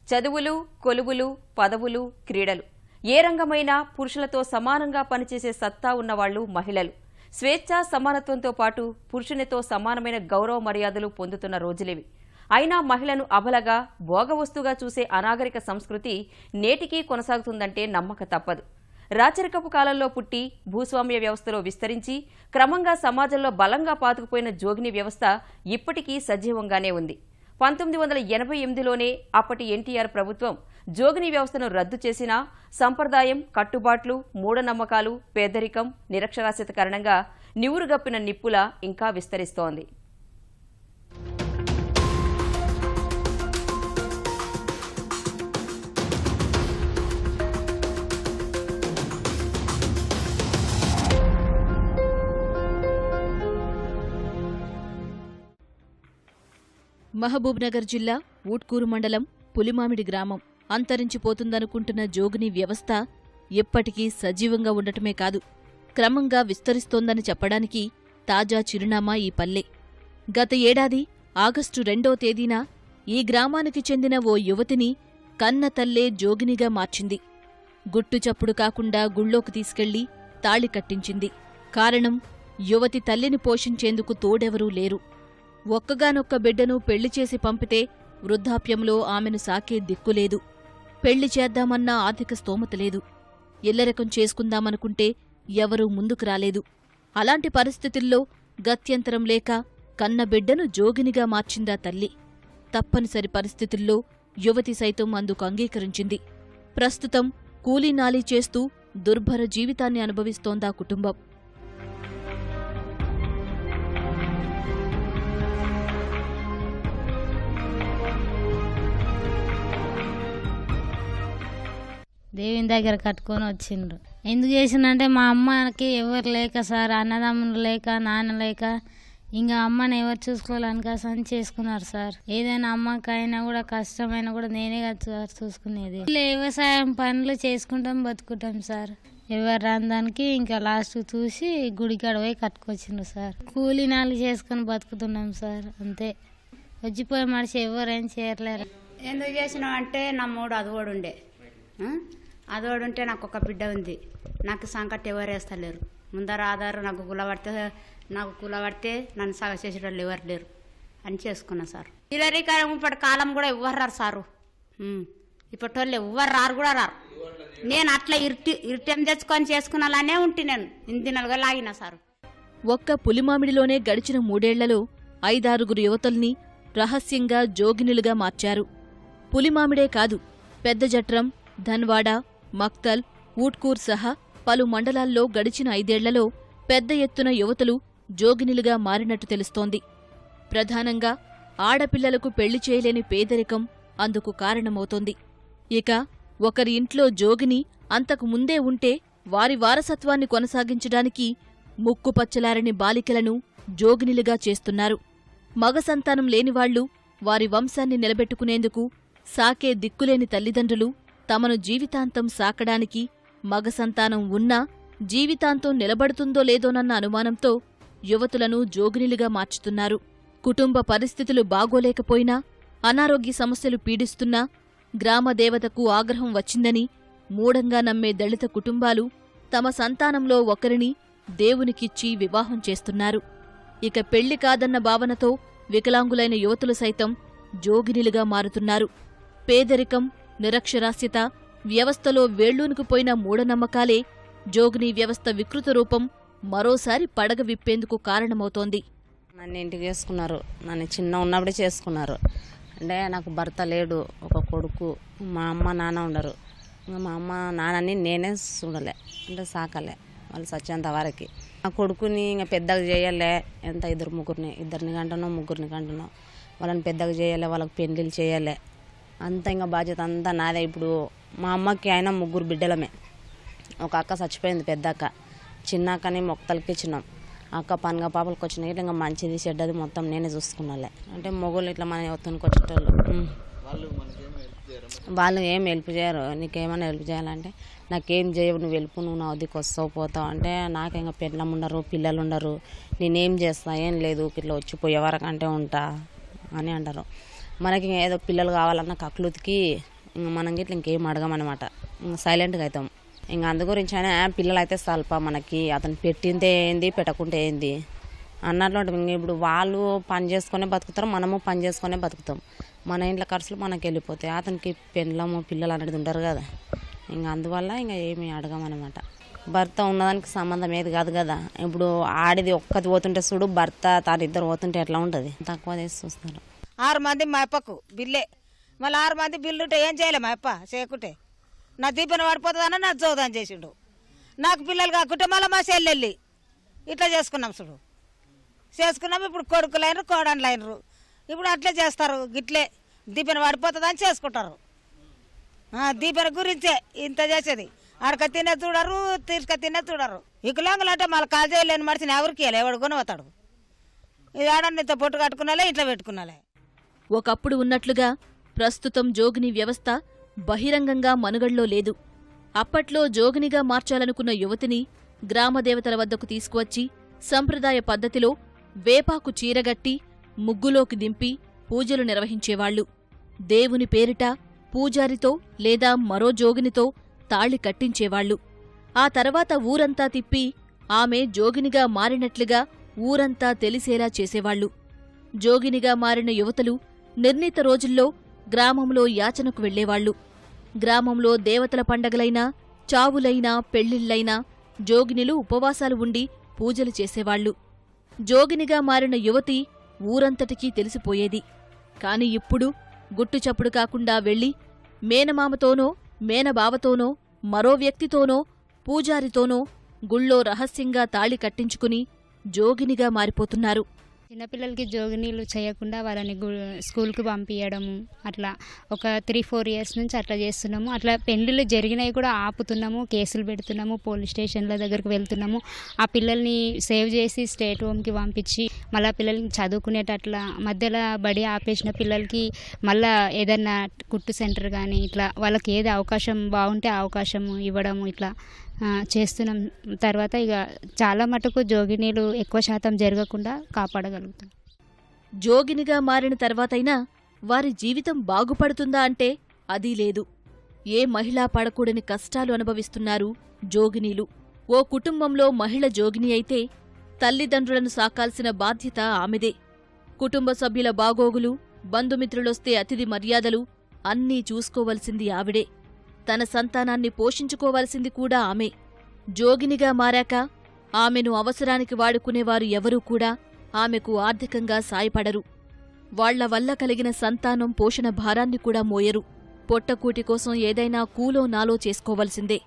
చదువులు, కొలువులు, పదవులు, క్రీడలు ఏ రంగమైనా పురుషులతో సమానంగా పనిచేసే సత్తా ఉన్నవాళ్లు మహిళలు. స్వేచ్ఛ, సమానత్వంతో పాటు పురుషునితో సమానమైన గౌరవ మర్యాదలు పొందుతున్న రోజులివి. అయినా మహిళను అబలగా, భోగవస్తుగా చూసే అనాగరిక సంస్కృతి నేటికీ కొనసాగుతుందంటే నమ్మక తప్పదు. రాచరికపు కాలంలో పుట్టి భూస్వామ్య వ్యవస్థలో విస్తరించి క్రమంగా సమాజంలో బలంగా పాతుకుపోయిన జోగిని వ్యవస్థ ఇప్పటికీ సజీవంగానే ఉంది. 1988లోనే అప్పటి ఎన్టీఆర్ ప్రభుత్వం జోగిని వ్యవస్థను రద్దు చేసినా సంప్రదాయం, కట్టుబాట్లు, మూఢనమ్మకాలు, పేదరికం, నిరక్షరాస్యత కారణంగా నివురుగప్పిన నిప్పులా ఇంకా విస్తరిస్తోంది. మహబూబ్నగర్ జిల్లా ఊట్కూరు మండలం పులిమామిడి గ్రామం. అంతరించిపోతుందనుకుంటున్న జోగిని వ్యవస్థ ఎప్పటికీ సజీవంగా ఉండటమే కాదు, క్రమంగా విస్తరిస్తోందని చెప్పడానికి తాజా చిరునామా ఈ పల్లె. గత ఏడాది ఆగస్టు 2వ తేదీన ఈ గ్రామానికి చెందిన ఓ యువతిని కన్న తల్లే జోగినిగా మార్చింది. గుట్టు చప్పుడు కాకుండా గుళ్ళోకి తీసుకెళ్లి తాళి కట్టించింది. కారణం, యువతి తల్లిని పోషించేందుకు తోడెవరూ లేరు. ఒక్కగానొక్క బిడ్డను పెళ్లి చేసి పంపితే వృద్ధాప్యంలో ఆమెను సాకే దిక్కులేదు. పెళ్లి చేద్దామన్నా ఆర్థిక స్తోమత లేదు. ఇల్లరకం చేసుకుందామనుకుంటే ఎవరూ ముందుకు రాలేదు. అలాంటి పరిస్థితుల్లో గత్యంతరం లేక కన్న బిడ్డను జోగినిగా మార్చిందా తల్లి. తప్పనిసరి పరిస్థితుల్లో యువతి సైతం అందుకు అంగీకరించింది. ప్రస్తుతం కూలీనాలీ చేస్తూ దుర్భర జీవితాన్ని అనుభవిస్తోందా కుటుంబం. దేవుని దగ్గర కట్టుకొని వచ్చిండ్రు. ఎందుకు చేసిందంటే మా అమ్మకి ఎవరు లేక సార్, అన్నదమ్ములు లేక, నాన్న లేక, ఇంకా అమ్మని ఎవరు చూసుకోవాలని చేసుకున్నారు సార్. ఏదైనా అమ్మకైనా కూడా కష్టమైనా కూడా నేనే సార్ చూసుకునేది. వ్యవసాయం పనులు చేసుకుంటాం, బతుకుంటాం సార్. ఎవరు రాందానికి ఇంకా లాస్ట్ చూసి గుడికాడ పోయి కట్టుకొచ్చిండ్రు సార్. కూలీనాలు చేసుకుని బతుకుతున్నాం సార్. అంతే, వచ్చిపోయే మనిషి ఎవరేం చేయలేరు. ఎందుకు చేసినావు అంటే నా మూడు అదోడుండే, అదోడుంటే నాకు ఒక బిడ్డ ఉంది. నాకు సంకట్ ఎవరు వేస్తలేరు. ముందర ఆధారు నాకు కులబడితే నన్ను సగ చేసేటోళ్ళు ఎవరు లేరు అని చేసుకున్నా సార్. ఇల్లరికారం ఇప్పటి కాలం కూడా ఎవ్వరు రారు సారు. ఇప్పటి వాళ్ళు ఎవ్వరు రారు కూడా రారు. నేను అట్లా ఇరిటం తెచ్చుకొని చేసుకున్నానే ఉంటే నేను ఇన్ని నెలగా లాగినా సారు. ఒక్క పులిమామిడిలోనే గడిచిన 3 ఏళ్లలో 5-6 యువతుల్ని రహస్యంగా జోగినులుగా మార్చారు. పులిమామిడే కాదు, పెద్దజట్రం, ధన్వాడ, మక్తల్, ఊట్కూర్ సహా పలు మండలాల్లో గడిచిన 5 ఏళ్లలో పెద్ద ఎత్తున యువతులు జోగినులుగా మారినట్టు తెలుస్తోంది. ప్రధానంగా ఆడపిల్లలకు పెళ్లి చేయలేని పేదరికం అందుకు కారణమవుతోంది. ఇక ఒకరి ఇంట్లో జోగిని అంతకు ముందే ఉంటే వారి వారసత్వాన్ని కొనసాగించడానికి ముక్కుపచ్చలారని బాలికలను జోగినిలుగా చేస్తున్నారు. మగ సంతానం లేనివాళ్లు వారి వంశాన్ని నిలబెట్టుకునేందుకు సాకే దిక్కులేని తల్లిదండ్రులు తమను జీవితాంతం సాకడానికి మగ సంతానం ఉన్నా జీవితాంతం నిలబడుతుందో లేదోనన్న అనుమానంతో యువతులను జోగినిలుగా మార్చుతున్నారు. కుటుంబ పరిస్థితులు బాగోలేకపోయినా, అనారోగ్య సమస్యలు పీడిస్తున్నా గ్రామదేవతకు ఆగ్రహం వచ్చిందని మూఢంగా నమ్మే దళిత కుటుంబాలు తమ సంతానంలో ఒకరిని దేవునికిచ్చి వివాహం చేస్తున్నారు. ఇక పెళ్లి కాదన్న భావనతో వికలాంగులైన యువతులు సైతం జోగినిలుగా మారుతున్నారు. పేదరికం, నిరక్షరాస్యత, వ్యవస్థలో వేళ్లూనుకుపోయిన మూఢనమ్మకాలే జోగిని వ్యవస్థ వికృత రూపం మరోసారి పడగ విప్పేందుకు కారణమవుతోంది. నన్ను ఇంటికి చేసుకున్నారు. నన్ను చిన్న ఉన్నప్పుడే చేసుకున్నారు. అంటే నాకు భర్త లేడు, ఒక కొడుకు. మా అమ్మ నాన్న ఉండరు. మా అమ్మ నాన్నని నేనే చూడలే, అంటే సాకలే వాళ్ళు చచ్చేంత వరకు. ఆ కొడుకుని ఇంకా పెద్దగా చేయలే. ఎంత 2-3 కంటున్నాం, 3 కంటున్నాం. వాళ్ళని పెద్దగా చేయలే, వాళ్ళకి పెళ్లిళ్ళు చేయలే. అంతా ఇంకా బాధ్యత అంతా నాదే. ఇప్పుడు మా అమ్మకి అయినా 3 బిడ్డలమే. ఒక అక్క చచ్చిపోయింది, పెద్ద అక్క. చిన్న అక్కని మొక్కలకి ఇచ్చినాం. అక్క పనుగా పాపలకి వచ్చినాయి. ఇట్లా ఇంకా మంచిది చెడ్డది మొత్తం నేనే చూసుకున్నాలే. అంటే మొగుళ్ళు ఇట్లా మన యువతనికి వచ్చేటోళ్ళు వాళ్ళు ఏం హెల్ప్ చేయరు. నీకేమైనా హెల్ప్ చేయాలంటే నాకేం చేయవు, నువ్వు వెళ్ళిపో, నువ్వు నా వద్దకు వస్తావు పోతావు అంటే నాకు ఇంకా పెళ్ళం ఉండరు, పిల్లలు ఉండరు, నేనేం చేస్తా, ఏం లేదు, ఇట్లా వచ్చిపోయే వరకు అంటే ఉంటా అని అంటారు. మనకి ఏదో పిల్లలు కావాలన్న కక్కులుతికి ఇంక మనం గిట్ల ఇంకేం అడగమన్నమాట, ఇంక సైలెంట్గా అవుతాం. ఇంక అందు గురించి అయినా పిల్లలు అయితే స్వల్ప మనకి అతను పెట్టిందే ఏంది పెట్టకుంటే ఏంది అన్నట్లు ఉంటుంది. ఇప్పుడు వాళ్ళు పని చేసుకునే బతుకుతారు, మనము పని చేసుకునే బతుకుతాం. మన ఇంట్లో ఖర్చులు మనకి వెళ్ళిపోతాయి, అతనికి పెళ్ళము పిల్లలు అనేది ఉండరు కదా. ఇంక అందువల్ల ఇంకా ఏమి అడగమన్నమాట. భర్త ఉన్నదానికి సంబంధం ఏది కాదు కదా. ఇప్పుడు ఆడిది ఒక్కది పోతుంటే చూడు, భర్త తానిద్దరు పోతుంటే ఎట్లా ఉంటుంది, తక్కువ చేసి చూస్తారు. 6 మంది మా అప్పకు బిల్లే, మళ్ళీ 6 మంది బిల్లు ఉంటే ఏం చేయలే మా అప్ప చేయకుంటే. నా దీపన పడిపోతుందన్న నా చోదం చేసిండు. నాకు పిల్లలు కాకుంటే మళ్ళీ మా చెల్లెళ్ళి ఇట్లా చేసుకున్నాం చూడు, చేసుకున్నాం. ఇప్పుడు కొడుకులు అయినరు, కోడన్లు అయినరు. ఇప్పుడు అట్లే చేస్తారు, గిట్లే దీపన పడిపోతుందని చేసుకుంటారు. దీపన గురించే ఇంత చేసేది. ఆడక తినే చూడరు, తీసుక తినే చూడరు. వికలాంగులు అంటే మళ్ళీ కాల్ చేయలేని మనిషిని ఎవరికి ఎవడు కొనవతాడు. ఇది ఆడన్నితో పొట్టు కట్టుకున్నాలే, ఇంట్లో పెట్టుకున్నాలే. ఒకప్పుడు ఉన్నట్లుగా ప్రస్తుతం జోగిని వ్యవస్థ బహిరంగంగా మనుగడలో లేదు. అప్పట్లో జోగినిగా మార్చాలనుకున్న యువతిని గ్రామదేవతల వద్దకు తీసుకువచ్చి సంప్రదాయ పద్ధతిలో వేపాకు చీరగట్టి ముగ్గులోకి దింపి పూజలు నిర్వహించేవాళ్లు. దేవుని పేరిట పూజారితో లేదా మరో జోగినితో తాళి కట్టించేవాళ్లు. ఆ తర్వాత ఊరంతా తిప్పి ఆమె జోగినిగా మారినట్లుగా ఊరంతా తెలిసేలా చేసేవాళ్లు. జోగినిగా మారిన యువతలు నిర్ణీత రోజుల్లో గ్రామంలో యాచనకు వెళ్లేవాళ్లు. గ్రామంలో దేవతల పండగలైనా, చావులైనా, పెళ్లిళ్లైనా జోగినిలు ఉపవాసాలు ఉండి పూజలు చేసేవాళ్లు. జోగినిగా మారిన యువతి ఊరంతటికీ తెలిసిపోయేది. కాని ఇప్పుడు గుట్టుచప్పుడు కాకుండా వెళ్లి మేనమామతోనో, మేనబావతోనో, మరో వ్యక్తితోనో, పూజారితోనో గుళ్ళో రహస్యంగా తాళి కట్టించుకుని జోగినిగా మారిపోతున్నారు. చిన్నపిల్లలకి జోగినీలు చేయకుండా వాళ్ళని స్కూల్కి పంపించడము, అట్లా ఒక 3-4 ఇయర్స్ నుంచి అట్లా చేస్తున్నాము. అట్లా పెళ్లిళ్ళు జరిగినవి కూడా ఆపుతున్నాము, కేసులు పెడుతున్నాము, పోలీస్ స్టేషన్ల దగ్గరికి వెళ్తున్నాము. ఆ పిల్లల్ని సేవ్ చేసి స్టేట్ హోమ్కి పంపించి మళ్ళీ పిల్లల్ని చదువుకునేటట్లా, మధ్యలో బడి ఆపేసిన పిల్లలకి మళ్ళీ ఏదన్నా కుట్టు సెంటర్ కానీ ఇట్లా వాళ్ళకి ఏది అవకాశం బాగుంటే ఆ అవకాశం ఇవ్వడము ఇట్లా చేస్తున్నాం. తర్వాత ఇక చాలా మటుకు జోగినీలు ఎక్కువ శాతం జరగకుండా కాపాడగలుగుతాం. జోగినిగా మారిన తర్వాతైనా వారి జీవితం బాగుపడుతుందా అంటే అదీ లేదు. ఏ మహిళా పడకూడని కష్టాలు అనుభవిస్తున్నారు జోగినీలు. ఓ కుటుంబంలో మహిళ జోగిని అయితే తల్లిదండ్రులను సాకాల్సిన బాధ్యత ఆమెదే. కుటుంబ సభ్యుల బాగోగులు, బంధుమిత్రులొస్తే అతిథి మర్యాదలు అన్నీ చూసుకోవలసింది ఆవిడే. తన సంతానాన్ని పోషించుకోవలసింది కూడా ఆమె. జోగినిగా మారాక ఆమెను అవసరానికి వాడుకునేవారు ఎవరూ కూడా ఆమెకు ఆర్థికంగా సాయపడరు. వాళ్ల వల్ల కలిగిన సంతానం పోషణ భారాన్ని కూడా మోయరు. పొట్టకూటి కోసం ఏదైనా కూలో నాలో చేసుకోవలసిందే.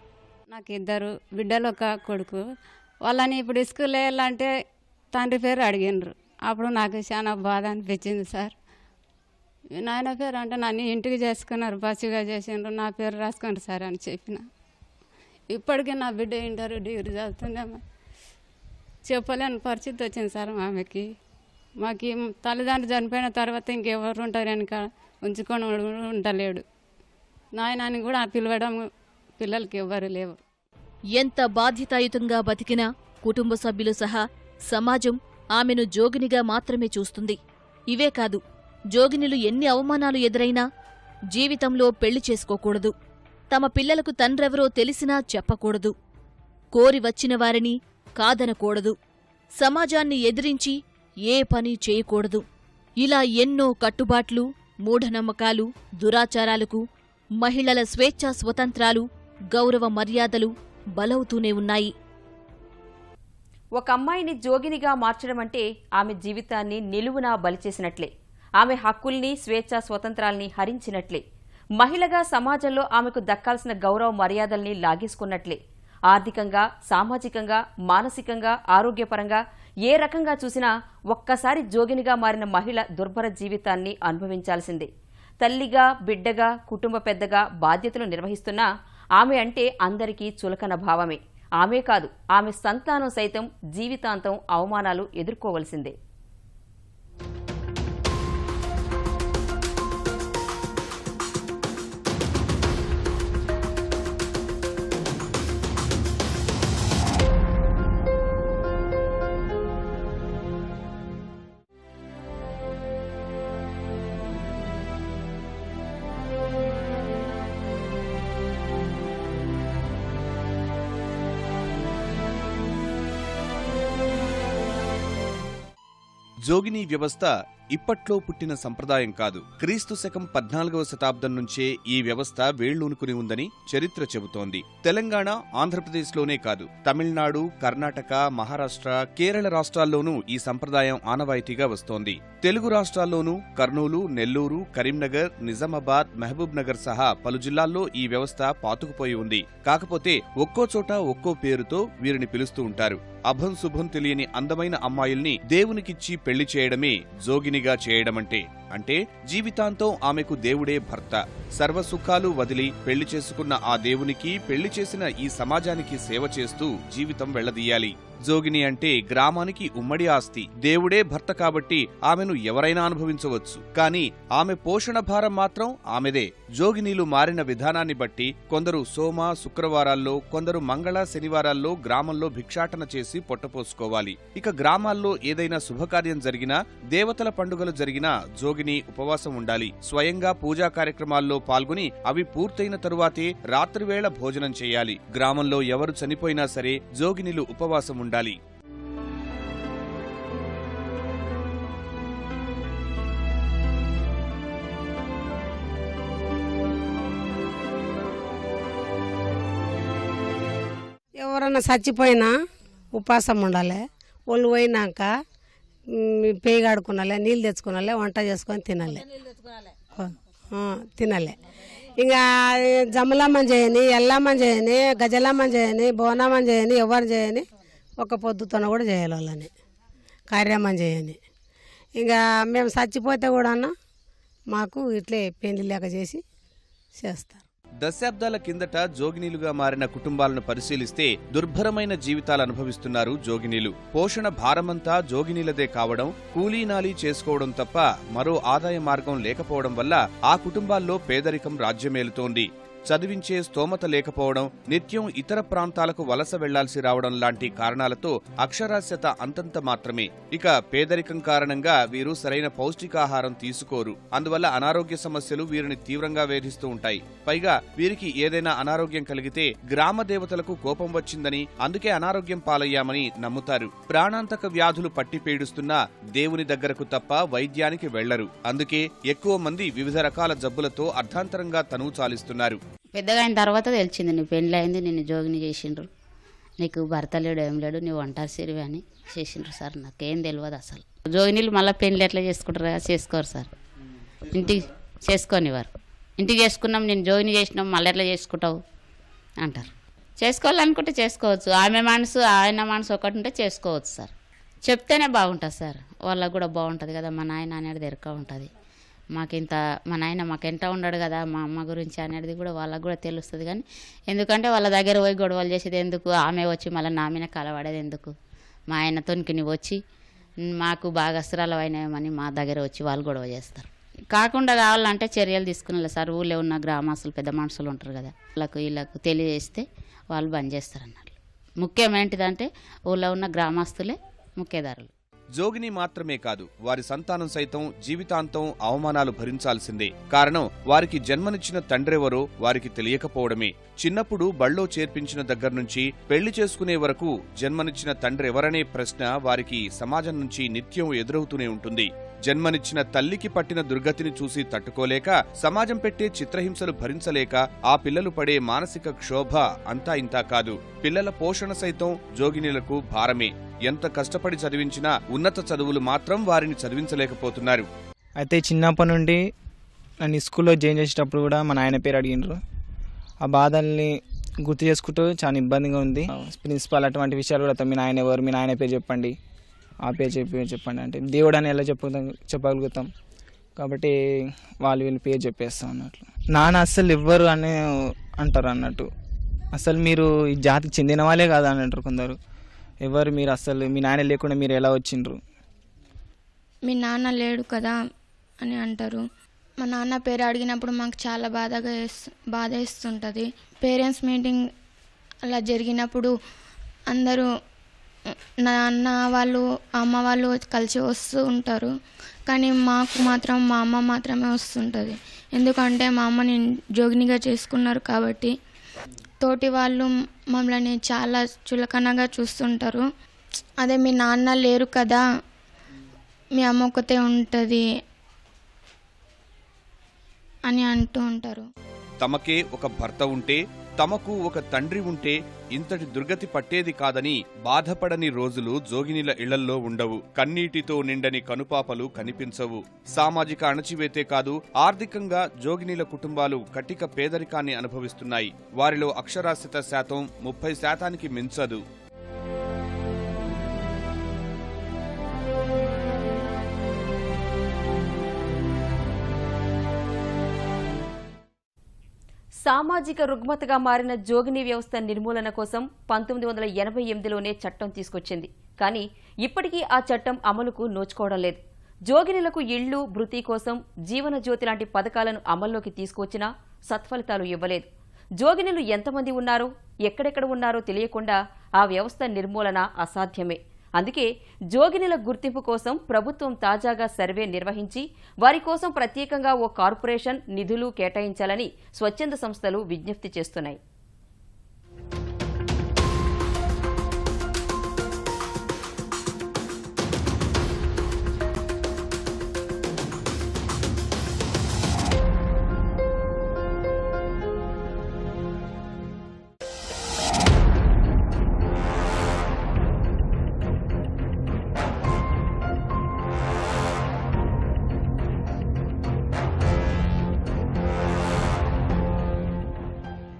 నాకు 2 బిడ్డలు, ఒక కొడుకు. వాళ్ళని ఇప్పుడు స్కూల్ వేయాలంటే తండ్రి పేరు అడిగినరు. అప్పుడు నాకు చాలా బాధ అనిపించింది. సార్ నాయన పేరు అంటే నన్ను ఇంటికి చేసుకున్నారు, బస్సుగా చేసిండ్రు, నా పేరు రాసుకోండి సార్ అని చెప్పిన. ఇప్పటికీ నా బిడ్డ ఇంటర్ డిగ్రీ చదువుతుందేమో చెప్పలేని పరిస్థితి వచ్చింది సార్ ఆమెకి. మాకు తల్లిదండ్రులు చనిపోయిన తర్వాత ఇంకెవరు ఉంటారు వెనక ఉంచుకొని ఉండలేడు. నాయనని కూడా పిలవడం పిల్లలకి ఎవ్వరు లేవు. ఎంత బాధ్యతాయుతంగా బతికినా కుటుంబ సభ్యులు సహా సమాజం ఆమెను జోగినిగా మాత్రమే చూస్తుంది. ఇవే కాదు, జోగినులు ఎన్ని అవమానాలు ఎదురైనా జీవితంలో పెళ్లి చేసుకోకూడదు. తమ పిల్లలకు తండ్రెవరో తెలిసినా చెప్పకూడదు. కోరి వచ్చిన వారిని కాదనకూడదు. సమాజాన్ని ఎదిరించి ఏ పని చేయకూడదు. ఇలా ఎన్నో కట్టుబాట్లు, మూఢనమ్మకాలు, దురాచారాలకు మహిళల స్వేచ్ఛా స్వతంత్రాలు, గౌరవ మర్యాదలు బలవుతూనే ఉన్నాయి. ఒక అమ్మాయిని జోగినిగా మార్చడమంటే ఆమె జీవితాన్ని నిలువునా బలిచేసినట్లే. ఆమె హక్కుల్ని, స్వేచ్ఛా స్వతంత్రాల్ని హరించినట్లే. మహిళగా సమాజంలో ఆమెకు దక్కాల్సిన గౌరవ మర్యాదల్ని లాగేసుకున్నట్లే. ఆర్థికంగా, సామాజికంగా, మానసికంగా, ఆరోగ్యపరంగా ఏ రకంగా చూసినా ఒక్కసారి జోగినిగా మారిన మహిళ దుర్భర జీవితాన్ని అనుభవించాల్సిందే. తల్లిగా, బిడ్డగా, కుటుంబ పెద్దగా బాధ్యతలు నిర్వహిస్తున్నా ఆమె అంటే అందరికీ చులకన భావమే. ఆమె కాదు, ఆమె సంతానం సైతం జీవితాంతం అవమానాలు ఎదుర్కోవలసిందే. జోగినీ వ్యవస్థ ఇప్పట్లో పుట్టిన సంప్రదాయం కాదు. క్రీస్తు శకం 14వ శతాబ్దం నుంచే ఈ వ్యవస్థ వేళ్లూనుకుని ఉందని చరిత్ర చెబుతోంది. తెలంగాణ, ఆంధ్రప్రదేశ్లోనే కాదు, తమిళనాడు, కర్ణాటక, మహారాష్ట్ర, కేరళ రాష్ట్రాల్లోనూ ఈ సంప్రదాయం ఆనవాయితీగా వస్తోంది. తెలుగు రాష్ట్రాల్లోనూ కర్నూలు, నెల్లూరు, కరీంనగర్, నిజామాబాద్, మహబూబ్ నగర్ సహా పలు జిల్లాల్లో ఈ వ్యవస్థ పాతుకుపోయి ఉంది. కాకపోతే ఒక్కో చోట ఒక్కో పేరుతో వీరిని పిలుస్తూ ఉంటారు. అభం శుభం తెలియని అందమైన అమ్మాయిల్ని దేవునికిచ్చి పెళ్లి చేయడమే జోగినిగా చేయడమంటే. అంటే జీవితాంతం ఆమెకు దేవుడే భర్త. సర్వసుఖాలు వదిలి పెళ్లి చేసుకున్న ఆ దేవునికి, పెళ్లి చేసిన ఈ సమాజానికి సేవ చేస్తూ జీవితం వెళ్లదీయాలి. జోగిని అంటే గ్రామానికి ఉమ్మడి ఆస్తి. దేవుడే భర్త కాబట్టి ఆమెను ఎవరైనా అనుభవించవచ్చు. కానీ ఆమె పోషణ భారం మాత్రం ఆమెదే. జోగినీలు మారిన విధానాన్ని బట్టి కొందరు సోమ, శుక్రవారాల్లో, కొందరు మంగళ, శనివారాల్లో గ్రామంలో భిక్షాటన చేసి పొట్టపోసుకోవాలి. ఇక గ్రామాల్లో ఏదైనా శుభకార్యం జరిగినా, దేవతల పండుగలు జరిగినా జోగిని ఉపవాసం ఉండాలి. స్వయంగా పూజా కార్యక్రమాల్లో పాల్గొని అవి పూర్తయిన తరువాతే రాత్రివేళ భోజనం చేయాలి. గ్రామంలో ఎవరు చనిపోయినా సరే జోగినీలు ఉపవాసం ఉండాలి. ఎవరన్నా చచ్చిపోయినా ఉపాసం ఉండాలి. వాళ్ళు పోయినాక పేయి ఆడుకునాలి, నీళ్ళు తెచ్చుకునాలి, వంట చేసుకొని తినాలి. ఇంకా జమలమ్మని చేయని, ఎల్లమ్మని చేయని, గజలమ్మని చేయని, బోనమ్మని చేయని, ఎవరు చేయని, ఒక పొద్దుతోన కూడా చేయాలి వాళ్ళని, కార్యమ్మని చేయని. ఇంకా మేము చచ్చిపోతే కూడా మాకు ఇట్లే పెళ్లి లేక చేసి చేస్తారు. దశాబ్దాల కిందట జోగినీలుగా మారిన కుటుంబాలను పరిశీలిస్తే దుర్భరమైన జీవితాలు అనుభవిస్తున్నారు జోగినీలు. పోషణ భారమంతా జోగినీలదే కావడం, కూలీనాలీ చేసుకోవడం తప్ప మరో ఆదాయ మార్గం లేకపోవడం వల్ల ఆ కుటుంబాల్లో పేదరికం రాజ్యమేలుతోంది. చదివించే స్తోమత లేకపోవడం, నిత్యం ఇతర ప్రాంతాలకు వలస వెళ్లాల్సి రావడం లాంటి కారణాలతో అక్షరాస్యత అంతంత మాత్రమే. ఇక పేదరికం కారణంగా వీరు సరైన పౌష్టికాహారం తీసుకోరు. అందువల్ల అనారోగ్య సమస్యలు వీరిని తీవ్రంగా వేధిస్తూ ఉంటాయి. పైగా వీరికి ఏదైనా అనారోగ్యం కలిగితే గ్రామ దేవతలకు కోపం వచ్చిందని, అందుకే అనారోగ్యం పాలయ్యామని నమ్ముతారు. ప్రాణాంతక వ్యాధులు పట్టి పీడిస్తున్నా దేవుని దగ్గరకు తప్ప వైద్యానికి వెళ్లరు. అందుకే ఎక్కువ మంది వివిధ రకాల జబ్బులతో అర్ధాంతరంగా తనువు చాలిస్తున్నారు. పెద్దగా అయిన తర్వాత తెలిసింది, నీ పెళ్ళి అయింది, నిన్ను జోగిని చేసిండ్రు, నీకు భర్త లేడు, ఏం లేడు, నువ్వు ఒంటరి సిరివి అని చేసిండ్రు సార్. నాకేం తెలియదు అసలు. జోగినీళ్ళు మళ్ళీ పెళ్ళి ఎట్లా చేసుకుంటారు కదా, చేసుకోరు సార్. ఇంటికి చేసుకొనివారు. ఇంటికి చేసుకున్నాం, నేను జోగిని చేసినాం, మళ్ళీ ఎట్లా చేసుకుంటావు అంటారు. చేసుకోవాలనుకుంటే చేసుకోవచ్చు. ఆమె మనసు ఆయన మనసు ఒకటి ఉంటే చేసుకోవచ్చు సార్. చెప్తేనే బాగుంటుంది సార్. వాళ్ళకు కూడా బాగుంటుంది కదా, మా నాయన అనేది ఎరక ఉంటుంది. మాకింత మా నాయన మాకెంత ఉండడు కదా మా అమ్మ గురించి అనేది కూడా వాళ్ళకు కూడా తెలుస్తుంది. కానీ ఎందుకంటే వాళ్ళ దగ్గర పోయి గొడవలు చేసేది ఎందుకు, ఆమె వచ్చి మళ్ళీ నా మీద కలవడేది ఎందుకు, మా ఆయనతోనికి నువ్వు వచ్చి మాకు బాగా అస్త్రాలు అయినాయమని మా దగ్గర వచ్చి వాళ్ళు గొడవ చేస్తారు. కాకుండా కావాలంటే చర్యలు తీసుకునే సార్. ఊళ్ళో ఉన్న గ్రామస్తులు పెద్ద మనుషులు ఉంటారు కదా, వీళ్ళకు తెలియజేస్తే వాళ్ళు బంద్ చేస్తారు అన్నట్లు. ముఖ్యం ఏంటిదంటే ఊళ్ళో ఉన్న గ్రామస్తులే ముఖ్యదారులు. జోగిని మాత్రమే కాదు, వారి సంతానం సైతం జీవితాంతం అవమానాలు భరించాల్సిందే. కారణం వారికి జన్మనిచ్చిన తండ్రెవరో వారికి తెలియకపోవడమే. చిన్నప్పుడు బళ్ళో చేర్పించిన దగ్గర్నుంచి పెళ్లి చేసుకునే వరకు జన్మనిచ్చిన తండ్రెవరనే ప్రశ్న వారికి సమాజం నుంచి నిత్యం ఎదురవుతూనే ఉంటుంది. జన్మనిచ్చిన తల్లికి పట్టిన దుర్గతిని చూసి తట్టుకోలేక, సమాజం పెట్టే చిత్రహింసలు భరించలేక ఆ పిల్లలు పడే మానసిక క్షోభ అంతా ఇంతా కాదు. పిల్లల పోషణ సైతం జోగినీలకు భారమే. ఎంత కష్టపడి చదివించినా ఉన్నత చదువులు మాత్రం వారిని చదివించలేకపోతున్నారు. అయితే చిన్నప్పటి నుండి నన్ను స్కూల్లో జాయిన్ చేసేటప్పుడు కూడా మా నాయన పేరు అడిగినారు. ఆ బాధల్ని గుర్తు చేసుకుంటూ చాలా ఇబ్బందిగా ఉంది. ప్రిన్సిపాల్ అటువంటి విషయాలు కూడా, మీ నాయన ఎవరు, మీ నాయన పేరు చెప్పండి, ఆ పేరు చెప్పండి అంటే దేవుడు అని ఎలా చెప్పగలుగుతాం. కాబట్టి వీళ్ళు పేరు చెప్పేస్తాం అన్నట్లు. నాన్న అస్సలు ఎవ్వరు అని అంటారు అన్నట్టు. అసలు మీరు ఈ జాతికి చెందిన వాళ్ళే కాదా అని అంటారు కొందరు. ఎవరు మీరు, అసలు మీ నాన్న లేకుండా మీరు ఎలా వచ్చిండ్రు, మీ నాన్న లేడు కదా అని అంటారు. మా నాన్న పేరు అడిగినప్పుడు మాకు చాలా బాధ ఇస్తుంటుంది. పేరెంట్స్ మీటింగ్ అలా జరిగినప్పుడు అందరూ నాన్న వాళ్ళు అమ్మ వాళ్ళు కలిసి వస్తూ ఉంటారు. కానీ మాకు మాత్రం మా అమ్మ మాత్రమే వస్తుంటుంది. ఎందుకంటే మా అమ్మని జోగినిగా చేసుకున్నారు కాబట్టి. తోటి వాళ్ళు మమ్మల్ని చాలా చులకనగా చూస్తుంటారు. అదే మీ నాన్న లేరు కదా మీ అమ్మ ఒక్కతే ఉంటుంది అని అంటూ ఉంటారు. తమకే ఒక భర్త ఉంటే, తమకు ఒక తండ్రి ఉంటే ఇంతటి దుర్గతి పట్టేది కాదని బాధపడని రోజులు జోగినీల ఇళ్లల్లో ఉండవు. కన్నీటితో నిండని కనుపాపలు కనిపించవు. సామాజిక అణచివేతే కాదు, ఆర్థికంగా జోగినీల కుటుంబాలు కటిక పేదరికాన్ని అనుభవిస్తున్నాయి. వారిలో అక్షరాస్యత శాతం 30% మించదు. సామాజిక రుగ్మతగా మారిన జోగినీ వ్యవస్థ నిర్మూలన కోసం 1988లోనే చట్టం తీసుకొచ్చింది. కానీ ఇప్పటికీ ఆ చట్టం అమలుకు నోచుకోవడం లేదు. జోగినీలకు ఇళ్లు, భృతి కోసం జీవనజ్యోతి లాంటి పథకాలను అమల్లోకి తీసుకొచ్చినా సత్ఫలితాలు ఇవ్వలేదు. జోగినీలు ఎంతమంది ఉన్నారో, ఎక్కడెక్కడ ఉన్నారో తెలియకుండా ఆ వ్యవస్థ నిర్మూలన అసాధ్యమే. అందుకే జోగినీల గుర్తింపు కోసం ప్రభుత్వం తాజాగా సర్వే నిర్వహించి వారి కోసం ప్రత్యేకంగా ఓ కార్పొరేషన్ నిధులు కేటాయించాలని స్వచ్ఛంద సంస్థలు విజ్ఞప్తి చేస్తున్నాయి.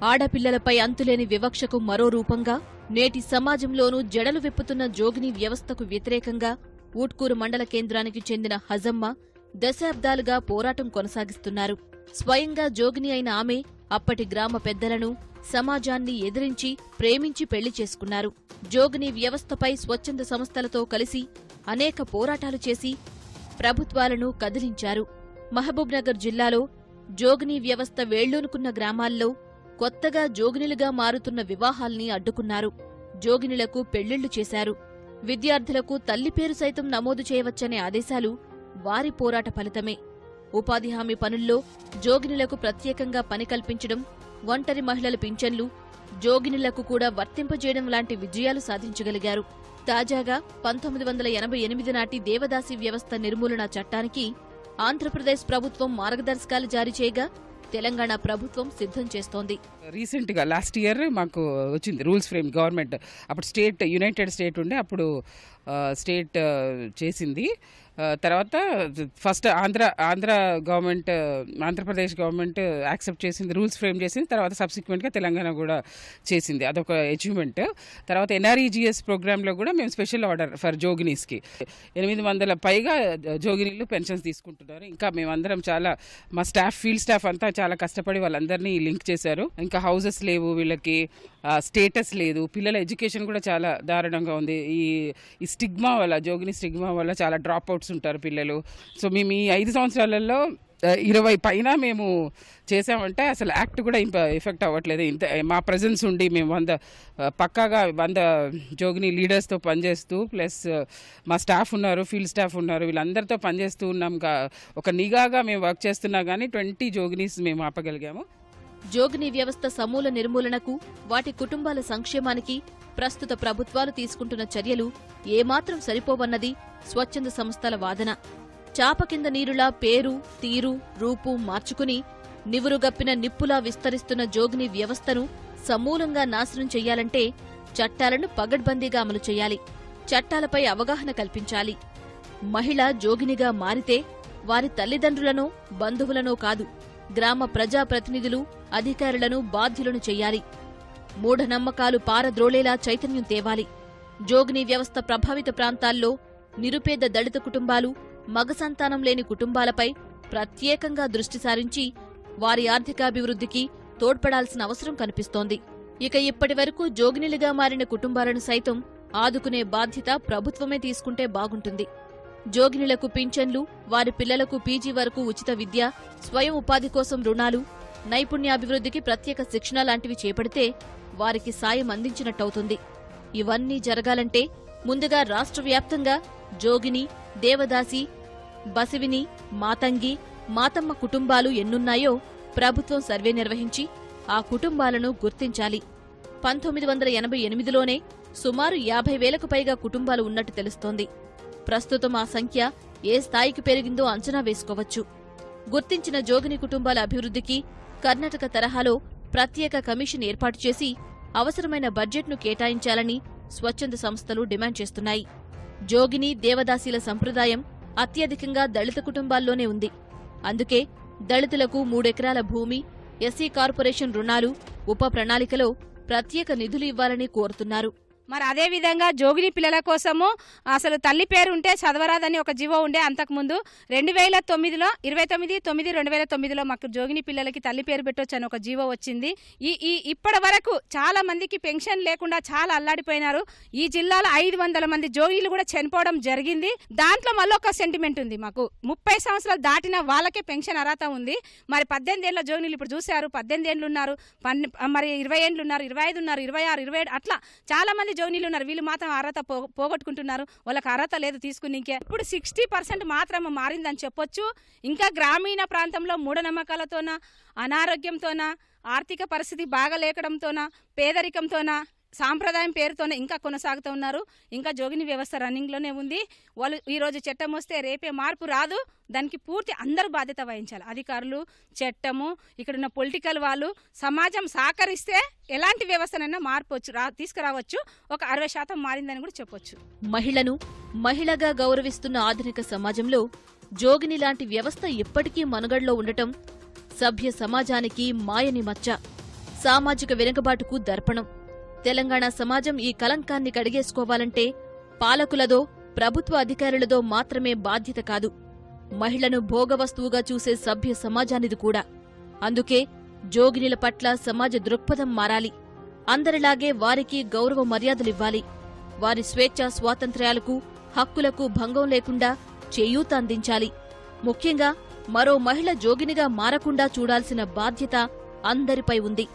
ఆడపిల్లలపై అంతులేని వివక్షకు మరో రూపంగా నేటి సమాజంలోనూ జడలు విప్పుతున్న జోగినీ వ్యవస్థకు వ్యతిరేకంగా ఊట్కూరు మండల కేంద్రానికి చెందిన హజమ్మ దశాబ్దాలుగా పోరాటం కొనసాగిస్తున్నారు. స్వయంగా జోగిని అయిన ఆమె అప్పటి గ్రామ పెద్దలను, సమాజాన్ని ఎదిరించి ప్రేమించి పెళ్లి చేసుకున్నారు. జోగినీ వ్యవస్థపై స్వచ్ఛంద సంస్థలతో కలిసి అనేక పోరాటాలు చేసి ప్రభుత్వాలను కదిలించారు. మహబూబ్నగర్ జిల్లాలో జోగినీ వ్యవస్థ వేళ్లూనుకున్న గ్రామాల్లో కొత్తగా జోగినులుగా మారుతున్న వివాహాల్ని అడ్డుకున్నారు. జోగినులకు పెళ్లిళ్లు చేశారు. విద్యార్థులకు తల్లి పేరు సైతం నమోదు చేయవచ్చనే ఆదేశాలు వారి పోరాట ఫలితమే. ఉపాధి హామీ పనుల్లో జోగినులకు ప్రత్యేకంగా పని కల్పించడం, ఒంటరి మహిళల పింఛన్లు, జోగినులకు కూడా వర్తింపజేయడం లాంటి విజయాలు సాధించగలిగారు. తాజాగా 1988 నాటి దేవదాసి వ్యవస్థ నిర్మూలన చట్టానికి ఆంధ్రప్రదేశ్ ప్రభుత్వం మార్గదర్శకాలు జారీ చేయగా తెలంగాణ ప్రభుత్వం సిద్ధం చేస్తోంది. రీసెంట్గా లాస్ట్ ఇయర్ మాకు వచ్చింది రూల్స్ ఫ్రేమ్. గవర్నమెంట్ అప్పుడు స్టేట్ యునైటెడ్ స్టేట్ ఉండే, అప్పుడు స్టేట్ చేసింది. తర్వాత first Andhra government, Andhra Pradesh government accept చేసింది, రూల్స్ ఫ్రేమ్ చేసింది. తర్వాత సబ్సిక్వెంట్గా తెలంగాణ కూడా చేసింది. అదొక అచీవ్మెంట్. తర్వాత ఎన్ఆర్ఈజీఎస్ ప్రోగ్రాంలో కూడా మేము స్పెషల్ ఆర్డర్ ఫర్ జోగినీస్కి 800 పైగా జోగినీలు పెన్షన్స్ తీసుకుంటున్నారు. ఇంకా మేమందరం చాలా, మా స్టాఫ్, ఫీల్డ్ స్టాఫ్ అంతా చాలా కష్టపడి వాళ్ళందరినీ లింక్ చేశారు. ఇంకా హౌసెస్ లేవు, వీళ్ళకి స్టేటస్ లేదు, పిల్లల ఎడ్యుకేషన్ కూడా చాలా దారుణంగా ఉంది. ఈ స్టిగ్మా వల్ల, జోగిని స్టిగ్మా వల్ల చాలా డ్రాప్ అవుట్స్ ఉంటారు పిల్లలు. సో మేము ఈ 5 సంవత్సరాలలో 20 పైన మేము చేసామంటే అసలు యాక్ట్ కూడా ఎఫెక్ట్ అవ్వట్లేదు. ఇంత మా ప్రెజెన్స్ ఉండి మేము 100 జోగిని లీడర్స్తో పనిచేస్తూ, ప్లస్ మా స్టాఫ్ ఉన్నారు, ఫీల్డ్ స్టాఫ్ ఉన్నారు, వీళ్ళందరితో పనిచేస్తూ ఉన్నాం. ఒక నిఘాగా మేము వర్క్ చేస్తున్నా కానీ 20 జోగినీస్ మేము ఆపగలిగాము. జోగినీ వ్యవస్థ సమూల నిర్మూలనకు, వాటి కుటుంబాల సంక్షేమానికి ప్రస్తుత ప్రభుత్వాలు తీసుకుంటున్న చర్యలు ఏమాత్రం సరిపోవన్నది స్వచ్ఛంద సంస్థల వాదన. చాప కింద నీరులా పేరు, తీరు, రూపు మార్చుకుని నివురుగప్పిన నిప్పులా విస్తరిస్తున్న జోగినీ వ్యవస్థను సమూలంగా నాశనం చెయ్యాలంటే చట్టాలను పగడ్బందీగా అమలు చేయాలి. చట్టాలపై అవగాహన కల్పించాలి. మహిళ జోగినిగా మారితే వారి తల్లిదండ్రులనో, బంధువులనో కాదు, గ్రామ ప్రజాప్రతినిధులు, అధికారులను బాధ్యులను చెయ్యాలి. మూఢనమ్మకాలు పారద్రోళేలా చైతన్యం తేవాలి. జోగినీ వ్యవస్థ ప్రభావిత ప్రాంతాల్లో నిరుపేద దళిత కుటుంబాలు, మగ సంతానం లేని కుటుంబాలపై ప్రత్యేకంగా దృష్టి సారించి వారి ఆర్థికాభివృద్ధికి తోడ్పడాల్సిన అవసరం కనిపిస్తోంది. ఇక ఇప్పటివరకు జోగినీలుగా మారిన కుటుంబాలను సైతం ఆదుకునే బాధ్యత ప్రభుత్వమే తీసుకుంటే బాగుంటుంది. జోగినులకు పింఛన్లు, వారి పిల్లలకు పీజీ వరకు ఉచిత విద్య, స్వయం ఉపాధి కోసం రుణాలు, నైపుణ్యాభివృద్ధికి ప్రత్యేక శిక్షణ లాంటివి చేపడితే వారికి సాయం అందించినట్టవుతుంది. ఇవన్నీ జరగాలంటే ముందుగా రాష్ట్ర వ్యాప్తంగా జోగిని, దేవదాసి, బసివిని, మాతంగి, మాతమ్మ కుటుంబాలు ఎన్నున్నాయో ప్రభుత్వం సర్వే నిర్వహించి ఆ కుటుంబాలను గుర్తించాలి. 1988లోనే సుమారు 50,000కు పైగా కుటుంబాలు ఉన్నట్టు తెలుస్తోంది. ప్రస్తుతం ఆ సంఖ్య ఏ స్థాయికి పెరిగిందో అంచనా వేసుకోవచ్చు. గుర్తించిన జోగిని కుటుంబాల అభివృద్ధికి కర్ణాటక తరహాలో ప్రత్యేక కమిషన్ ఏర్పాటు చేసి అవసరమైన బడ్జెట్ను కేటాయించాలని స్వచ్ఛంద సంస్థలు డిమాండ్ చేస్తున్నాయి. జోగిని దేవదాసీల సంప్రదాయం అత్యధికంగా దళిత కుటుంబాల్లోనే ఉంది. అందుకే దళితులకు 3 ఎకరాల భూమి, ఎస్సీ కార్పొరేషన్ రుణాలు, ఉప ప్రణాళికలో ప్రత్యేక నిధులు ఇవ్వాలని కోరుతున్నారు. మరి అదే విధంగా జోగిని పిల్లల కోసము అసలు తల్లి పేరు ఉంటే చదవరాదని ఒక జీవో ఉండే. అంతకుముందు 2009లో 29/9/2009లో మాకు జోగిని పిల్లలకి తల్లి పేరు పెట్టొచ్చు అని ఒక జీవో వచ్చింది. ఇప్పటి వరకు చాలా మందికి పెన్షన్ లేకుండా చాలా అల్లాడిపోయినారు. ఈ జిల్లాలో 500 మంది జోగిలు కూడా చనిపోవడం జరిగింది. దాంట్లో మళ్ళీ ఒక సెంటిమెంట్ ఉంది. మాకు 30 సంవత్సరాలు దాటిన వాళ్ళకే పెన్షన్ అర్హత ఉంది. మరి 18 ఏళ్ల జోగినీలు ఇప్పుడు చూశారు, 18 ఏళ్ళు ఉన్నారు, మరి 20 ఏళ్ళు ఉన్నారు, 25 ఉన్నారు, 26, 27 అట్లా చాలా మంది జోగినీలు ఉన్నారు. వీళ్ళు మాత్రం అర్హత పోగొట్టుకుంటున్నారు. వాళ్ళకి అర్హత లేదు తీసుకుని. ఇప్పుడు 60% మాత్రం మారిందని చెప్పొచ్చు. ఇంకా గ్రామీణ ప్రాంతంలో మూఢనమ్మకాలతోన, అనారోగ్యంతోన, ఆర్థిక పరిస్థితి బాగా లేకడంతోన, పేదరికంతోన, సాంప్రదాయం పేరుతోనే ఇంకా కొనసాగుతూ ఉన్నారు. ఇంకా జోగిని వ్యవస్థ రన్నింగ్లోనే ఉంది. వాళ్ళు ఈరోజు చట్టం వస్తే రేపే మార్పు రాదు. దానికి పూర్తి అందరూ బాధ్యత వహించాలి. అధికారులు, చట్టము, ఇక్కడున్న పొలిటికల్ వాళ్ళు, సమాజం సహకరిస్తే ఎలాంటి వ్యవస్థనైనా మార్పు తీసుకురావచ్చు. ఒక 60% మారిందని కూడా చెప్పొచ్చు. మహిళను మహిళగా గౌరవిస్తున్న ఆధునిక సమాజంలో జోగిని లాంటి వ్యవస్థ ఇప్పటికీ మనుగడలో ఉండటం సభ్య సమాజానికి మాయని మచ్చ, సామాజిక వెనుకబాటుకు దర్పణం. తెలంగాణ సమాజం ఈ కలంకాన్ని కడిగేసుకోవాలంటే పాలకులదో, ప్రభుత్వ అధికారులదో మాత్రమే బాధ్యత కాదు, మహిళను భోగవస్తువుగా చూసే సభ్య సమాజానిది కూడా. అందుకే జోగినిల పట్ల సమాజ దృక్పథం మారాలి. అందరిలాగే వారికి గౌరవ మర్యాదలివ్వాలి. వారి స్వేచ్ఛా స్వాతంత్ర్యాలకు, హక్కులకు భంగం లేకుండా చేయూత అందించాలి. ముఖ్యంగా మరో మహిళ జోగినిగా మారకుండా చూడాల్సిన బాధ్యత అందరిపై ఉంది.